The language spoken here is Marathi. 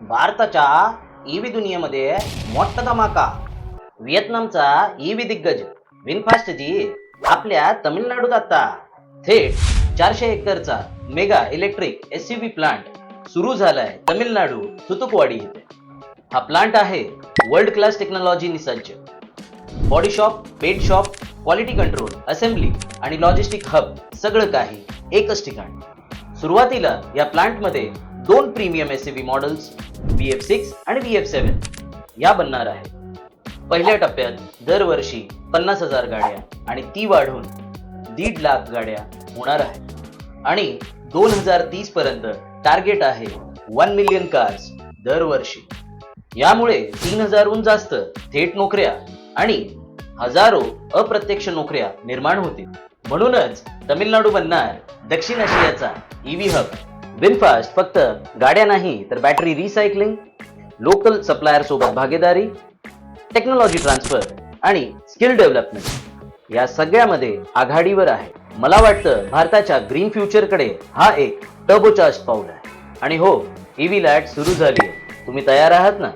भारताच्या ईव्ही दुनियेमध्ये मोठा धमाका. व्हिएतनामचा ईव्ही दिग्गज विनफास्टजी आपल्या तामिळनाडूत आता थेट 400 एकरचा मेगा इलेक्ट्रिक एसयूव्ही प्लांट सुरू झालाय तामिळनाडू तुतुकवाडी येथे. हा प्लांट आहे वर्ल्ड क्लास टेक्नॉलॉजीनी सज्ज. Body shop, pet shop, quality control, assembly आणि लॉजिस्टिक हब सगळं काही एकच ठिकाणी. सुरुवातीला या प्लांटमध्ये 2 प्रीमियम एसयूव्ही मॉडेल्स VF6 आणि VF7 या बनणार आहे. पहिल्या टप्प्यात दरवर्षी 50,000 गाड्या आणि ती वाढून 1.5 लाख गाड्या होणार आहेत आणि 2030 पर्यंत टार्गेट आहे 1 मिलियन कार्स दरवर्षी. यामुळे 3,000हून जास्त थेट नोकऱ्या आणि हजारो अप्रत्यक्ष नोकऱ्या निर्माण होतील. म्हणूनच तामिळनाडू बनणार दक्षिण आशियाचा ईव्ही हब. विनफास्ट फक्त गाड्या नाही तर बॅटरी रिसायकलिंग, लोकल सप्लायर सोबत भागीदारी, टेक्नॉलॉजी ट्रान्सफर आणि स्किल डेव्हलपमेंट या सगळ्यामध्ये आघाडीवर आहे. मला वाटतं भारताच्या ग्रीन फ्युचरकडे हा एक टर्बोचार्ज पाऊल आहे. आणि हो, ईव्ही लॅट सुरू झाली आहे. तुम्ही तयार आहात ना?